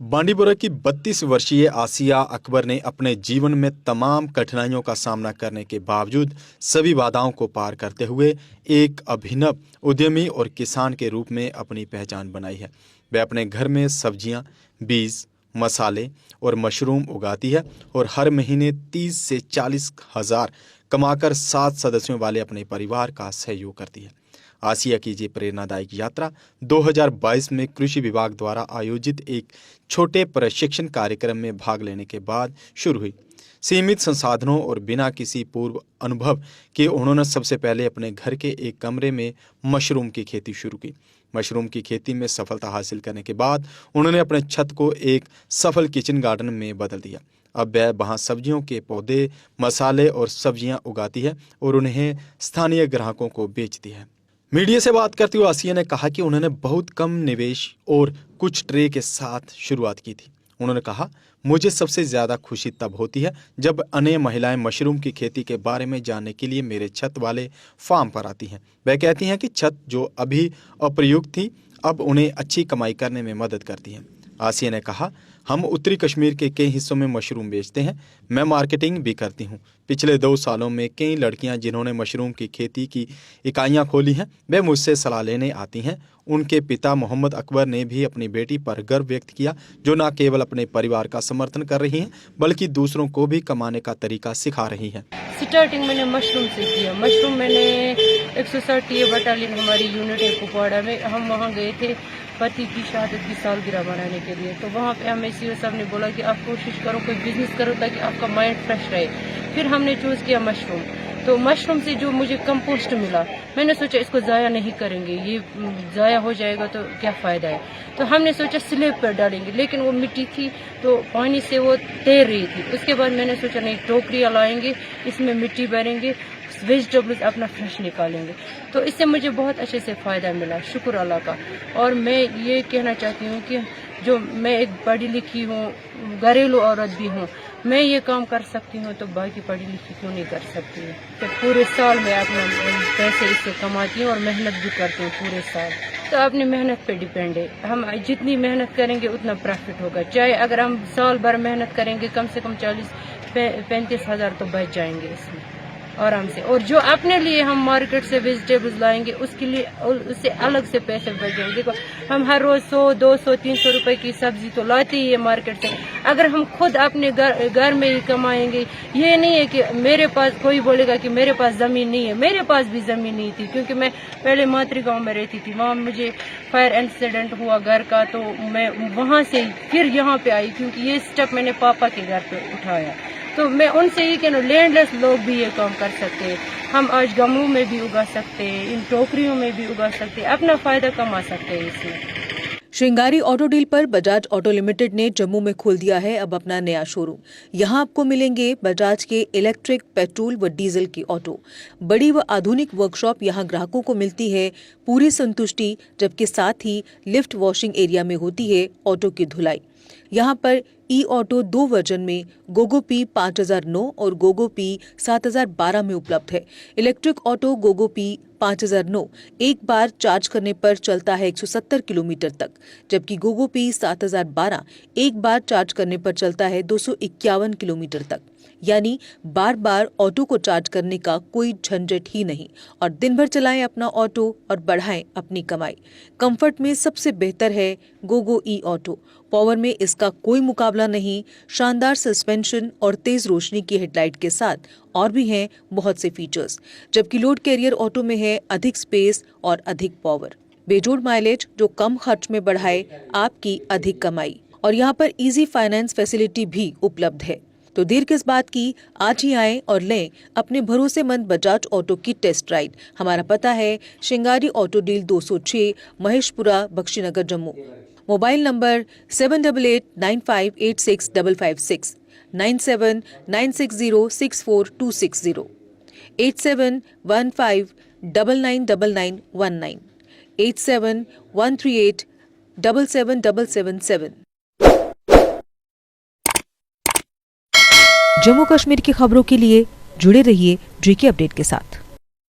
बांडीपुरा की 32 वर्षीय आसिया अकबर ने अपने जीवन में तमाम कठिनाइयों का सामना करने के बावजूद सभी बाधाओं को पार करते हुए एक अभिनव उद्यमी और किसान के रूप में अपनी पहचान बनाई है। वह अपने घर में सब्जियां, बीज, मसाले और मशरूम उगाती है और हर महीने 30 से 40 हज़ार कमाकर 7 सदस्यों वाले अपने परिवार का सहयोग करती है। आसिया की ये प्रेरणादायक यात्रा 2022 में कृषि विभाग द्वारा आयोजित एक छोटे प्रशिक्षण कार्यक्रम में भाग लेने के बाद शुरू हुई। सीमित संसाधनों और बिना किसी पूर्व अनुभव के उन्होंने सबसे पहले अपने घर के एक कमरे में मशरूम की खेती शुरू की। मशरूम की खेती में सफलता हासिल करने के बाद उन्होंने अपने छत को एक सफल किचन गार्डन में बदल दिया। अब वह वहाँ सब्जियों के पौधे, मसाले और सब्जियाँ उगाती है और उन्हें स्थानीय ग्राहकों को बेचती है। मीडिया से बात करते हुए आसिया ने कहा कि उन्होंने बहुत कम निवेश और कुछ ट्रे के साथ शुरुआत की थी। उन्होंने कहा, मुझे सबसे ज़्यादा खुशी तब होती है जब अन्य महिलाएं मशरूम की खेती के बारे में जानने के लिए मेरे छत वाले फार्म पर आती हैं। वह कहती हैं कि छत जो अभी अप्रयुक्त थी अब उन्हें अच्छी कमाई करने में मदद करती है। आसिया ने कहा, हम उत्तरी कश्मीर के कई हिस्सों में मशरूम बेचते हैं। मैं मार्केटिंग भी करती हूँ। पिछले 2 सालों में कई लड़कियाँ जिन्होंने मशरूम की खेती की इकाइयाँ खोली हैं, वे मुझसे सलाह लेने आती हैं। उनके पिता मोहम्मद अकबर ने भी अपनी बेटी पर गर्व व्यक्त किया, जो न केवल अपने परिवार का समर्थन कर रही हैं बल्कि दूसरों को भी कमाने का तरीका सिखा रही हैं। स्टार्टिंग मैंने मशरूम से किया। मशरूम मैंने 160 बटालियन हमारी यूनिट है कुपवाड़ा में, हम वहाँ गए थे पति की शहादत की सालगिरह मनाने के लिए। तो वहाँ पे हमें सीओ साहब ने बोला कि आप कोशिश करो कोई बिजनेस करो ताकि आपका माइंड फ्रेश रहे। फिर हमने चूज़ किया मशरूम। तो मशरूम से जो मुझे कंपोस्ट मिला, मैंने सोचा इसको ज़ाया नहीं करेंगे, ये ज़ाया हो जाएगा तो क्या फ़ायदा है। तो हमने सोचा स्लेब पर डालेंगे, लेकिन वो मिट्टी थी तो पानी से वो तैर रही थी। उसके बाद मैंने सोचा नहीं, टोकरियाँ लाएंगे, इसमें मिट्टी भरेंगे, वेजिटेबल्स अपना फ्रेश निकालेंगे। तो इससे मुझे बहुत अच्छे से फ़ायदा मिला, शुक्र अल्लाह का। और मैं ये कहना चाहती हूँ कि जो मैं एक पढ़ी लिखी हूँ, घरेलू औरत भी हूँ, मैं ये काम कर सकती हूँ तो बाकी पढ़ी लिखी क्यों नहीं कर सकती हूँ। तो पूरे साल मैं अपना पैसे इससे कमाती हूँ और मेहनत भी करती हूँ पूरे साल। तो अपनी मेहनत पे डिपेंड है, हम जितनी मेहनत करेंगे उतना प्रॉफिट होगा। चाहे अगर हम साल भर मेहनत करेंगे, कम से कम 40-35 हज़ार तो बच जाएंगे इसमें आराम से। और जो अपने लिए हम मार्केट से वेजिटेबल्स लाएंगे उसके लिए उससे अलग से पैसे बच जाएंगे। देखो, हम हर रोज 100, 200, 300 रुपए की सब्जी तो लाते ही है मार्केट से। अगर हम खुद अपने घर में ही कमाएंगे, ये नहीं है कि मेरे पास कोई बोलेगा कि मेरे पास जमीन नहीं है। मेरे पास भी जमीन नहीं थी, क्योंकि मैं पहले मातृगांव में रहती थी। वहाँ मुझे फायर इंसिडेंट हुआ घर का, तो मैं वहाँ से फिर यहाँ पे आई, क्योंकि ये स्टेप मैंने पापा के घर पे उठाया। तो मैं उनसे ही कहूँ, लैंडलेस लोग भी ये काम कर सकते हैं। हम आज गमलों में भी उगा सकते हैं, इन टोकरियों में भी उगा सकते हैं, अपना फायदा कमा सकते हैं इसमें। श्रृंगारी ऑटो डील पर बजाज ऑटो लिमिटेड ने जम्मू में खोल दिया है अब अपना नया शोरूम। यहां आपको मिलेंगे बजाज के इलेक्ट्रिक, पेट्रोल व डीजल की ऑटो। बड़ी व आधुनिक वर्कशॉप यहां ग्राहकों को मिलती है पूरी संतुष्टि, जबकि साथ ही लिफ्ट वॉशिंग एरिया में होती है ऑटो की धुलाई। यहाँ पर ई ऑटो 2 वर्जन में गोगो पी 5009 और गोगो पी 7012 में उपलब्ध है। इलेक्ट्रिक ऑटो गोगो पी 5009 एक बार चार्ज करने पर चलता है 170 किलोमीटर तक, जबकि गोगो पी 7012 एक बार चार्ज करने पर चलता है 251 किलोमीटर तक। यानी बार बार ऑटो को चार्ज करने का कोई झंझट ही नहीं और दिन भर चलाएं अपना ऑटो और बढ़ाएं अपनी कमाई। कंफर्ट में सबसे बेहतर है गोगो ई ऑटो। पावर में इसका कोई मुकाबला नहीं। शानदार सस्पेंशन और तेज रोशनी की हेडलाइट के साथ और भी हैं बहुत से फीचर्स, जबकि लोड कैरियर ऑटो में है अधिक स्पेस और अधिक पावर। बेजोड़ माइलेज जो कम खर्च में बढ़ाए आपकी अधिक कमाई। और यहाँ पर इजी फाइनेंस फैसिलिटी भी उपलब्ध है। तो देर किस बात की, आज ही आएं और लें अपने भरोसेमंद बजाज ऑटो की टेस्ट राइड। हमारा पता है Shringari auto deal 206, Maheshpura, Bakhshinagar, Jammu. Mobile number 7889586556, 9796064260, 8715999919, 8713877777। Jammu Kashmir की खबरों के लिए जुड़े रहिए जेके अपडेट के साथ।